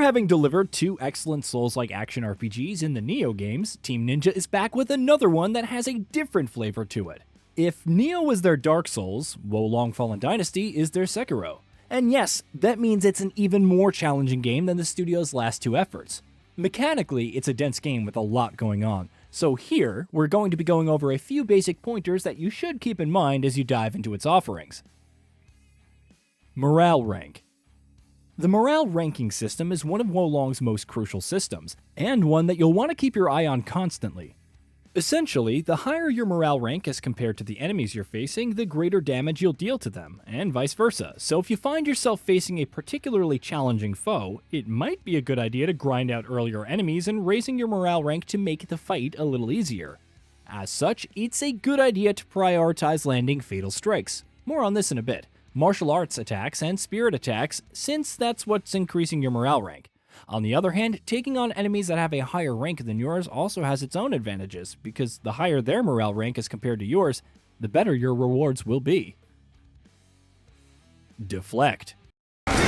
After having delivered 2 excellent Souls-like action RPGs in the Nioh games, Team Ninja is back with another one that has a different flavor to it. If Nioh was their Dark Souls, Wo Long Fallen Dynasty is their Sekiro. And yes, that means it's an even more challenging game than the studio's last 2 efforts. Mechanically, it's a dense game with a lot going on, so here, we're going to be going over a few basic pointers that you should keep in mind as you dive into its offerings. Morale Rank. The morale ranking system is one of Wo Long's most crucial systems, and one that you'll want to keep your eye on constantly. Essentially, the higher your morale rank as compared to the enemies you're facing, the greater damage you'll deal to them, and vice versa. So if you find yourself facing a particularly challenging foe, it might be a good idea to grind out earlier enemies and raising your morale rank to make the fight a little easier. As such, it's a good idea to prioritize landing fatal strikes. More on this in a bit. Martial arts attacks and spirit attacks, since that's what's increasing your morale rank. On the other hand, taking on enemies that have a higher rank than yours also has its own advantages, because the higher their morale rank as compared to yours, the better your rewards will be. Deflect. That's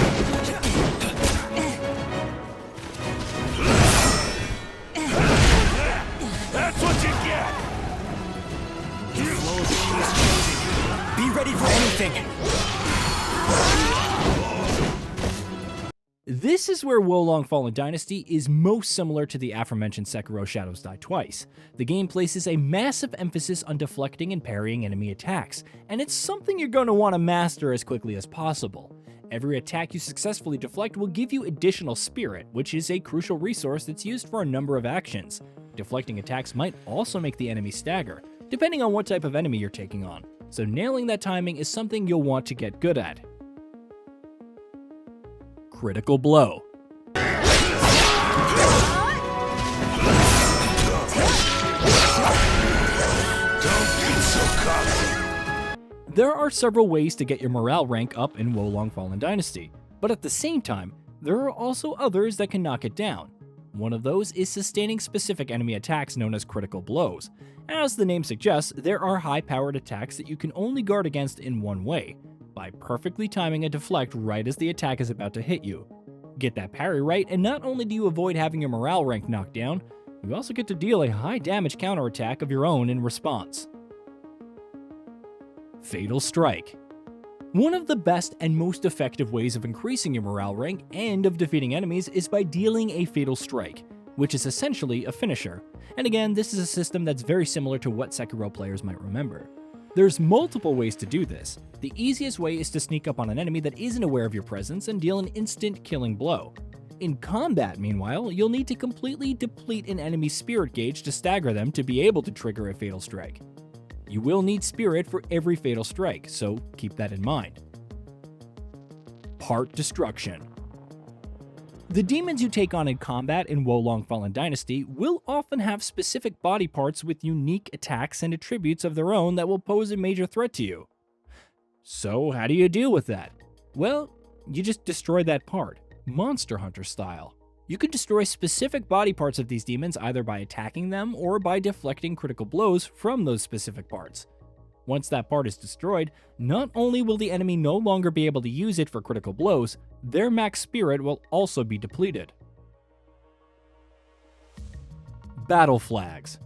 what you get! Be ready for anything! This is where Wo Long Fallen Dynasty is most similar to the aforementioned Sekiro Shadows Die Twice. The game places a massive emphasis on deflecting and parrying enemy attacks, and it's something you're going to want to master as quickly as possible. Every attack you successfully deflect will give you additional spirit, which is a crucial resource that's used for a number of actions. Deflecting attacks might also make the enemy stagger, depending on what type of enemy you're taking on, so nailing that timing is something you'll want to get good at. Critical Blow. There are several ways to get your morale rank up in Wo Long Fallen Dynasty, but at the same time, there are also others that can knock it down. One of those is sustaining specific enemy attacks known as critical blows. As the name suggests, there are high-powered attacks that you can only guard against in one way, by perfectly timing a deflect right as the attack is about to hit you. Get that parry right, and not only do you avoid having your morale rank knocked down, you also get to deal a high damage counterattack of your own in response. Fatal Strike. One of the best and most effective ways of increasing your morale rank and of defeating enemies is by dealing a Fatal Strike, which is essentially a finisher. And again, this is a system that's very similar to what Sekiro players might remember. There's multiple ways to do this. The easiest way is to sneak up on an enemy that isn't aware of your presence and deal an instant killing blow. In combat, meanwhile, you'll need to completely deplete an enemy's spirit gauge to stagger them to be able to trigger a Fatal Strike. You will need spirit for every Fatal Strike, so keep that in mind. Part Destruction. The demons you take on in combat in Wo Long Fallen Dynasty will often have specific body parts with unique attacks and attributes of their own that will pose a major threat to you. So how do you deal with that? Well, you just destroy that part, Monster Hunter style. You can destroy specific body parts of these demons either by attacking them or by deflecting critical blows from those specific parts. Once that part is destroyed, not only will the enemy no longer be able to use it for critical blows, their max spirit will also be depleted. Battle Flags.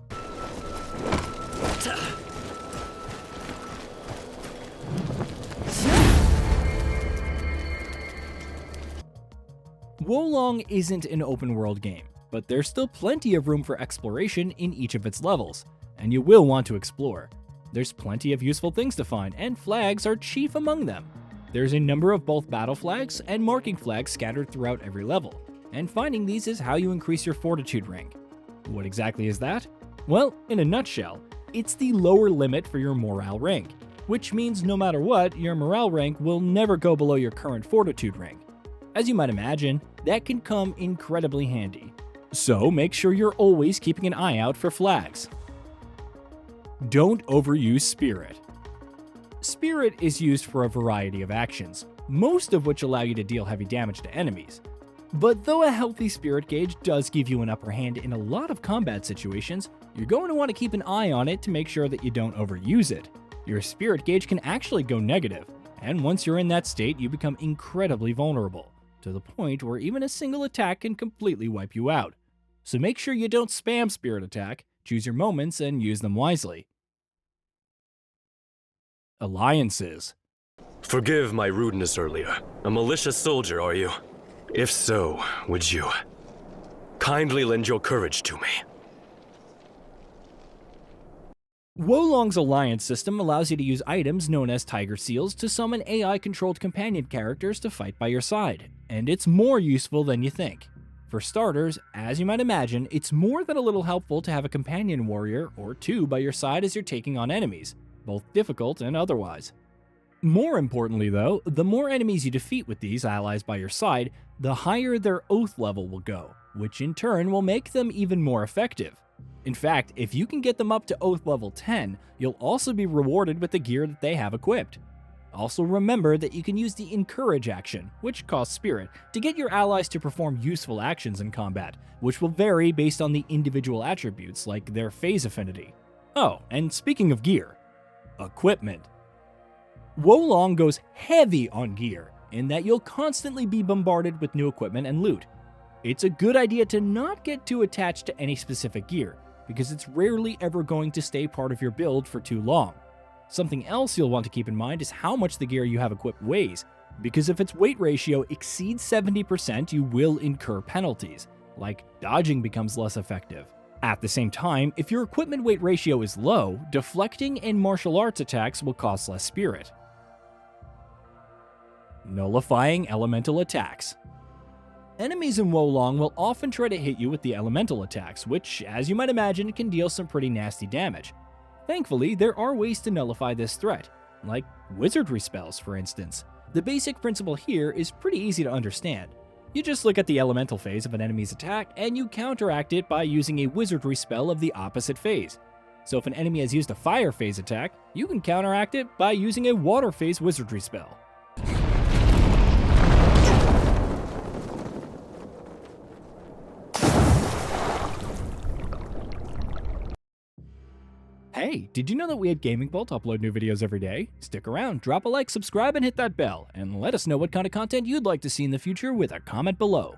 Wo Long isn't an open world game, but there's still plenty of room for exploration in each of its levels, and you will want to explore. There's plenty of useful things to find, and flags are chief among them. There's a number of both battle flags and marking flags scattered throughout every level, and finding these is how you increase your fortitude rank. What exactly is that? Well, in a nutshell, it's the lower limit for your morale rank, which means no matter what, your morale rank will never go below your current fortitude rank. As you might imagine, that can come incredibly handy. So make sure you're always keeping an eye out for flags. Don't overuse Spirit. Spirit is used for a variety of actions, most of which allow you to deal heavy damage to enemies. But though a healthy Spirit gauge does give you an upper hand in a lot of combat situations, you're going to want to keep an eye on it to make sure that you don't overuse it. Your Spirit gauge can actually go negative, and once you're in that state, you become incredibly vulnerable. to the point where even a single attack can completely wipe you out. So make sure you don't spam Spirit Attack, choose your moments, and use them wisely. Alliances. Forgive my rudeness earlier. A malicious soldier, are you? If so, would you kindly lend your courage to me? Wolong's alliance system allows you to use items known as Tiger Seals to summon AI-controlled companion characters to fight by your side, and it's more useful than you think. For starters, as you might imagine, it's more than a little helpful to have a companion warrior or two by your side as you're taking on enemies, both difficult and otherwise. More importantly though, the more enemies you defeat with these allies by your side, the higher their oath level will go, which in turn will make them even more effective. In fact, if you can get them up to oath level 10, you'll also be rewarded with the gear that they have equipped. Also remember that you can use the Encourage action, which costs spirit, to get your allies to perform useful actions in combat, which will vary based on the individual attributes like their phase affinity. Oh, and speaking of gear, equipment. Wolong goes heavy on gear, in that you'll constantly be bombarded with new equipment and loot. It's a good idea to not get too attached to any specific gear, because it's rarely ever going to stay part of your build for too long. Something else you'll want to keep in mind is how much the gear you have equipped weighs, because if its weight ratio exceeds 70%, you will incur penalties, like dodging becomes less effective. At the same time, if your equipment weight ratio is low, deflecting and martial arts attacks will cost less spirit. Nullifying elemental attacks. Enemies in Wolong will often try to hit you with the elemental attacks, which, as you might imagine, can deal some pretty nasty damage. Thankfully, there are ways to nullify this threat, like wizardry spells, for instance. The basic principle here is pretty easy to understand. You just look at the elemental phase of an enemy's attack, and you counteract it by using a wizardry spell of the opposite phase. So if an enemy has used a fire phase attack, you can counteract it by using a water phase wizardry spell. Hey, did you know that we at GamingBolt upload new videos every day? Stick around, drop a like, subscribe, and hit that bell, and let us know what kind of content you'd like to see in the future with a comment below.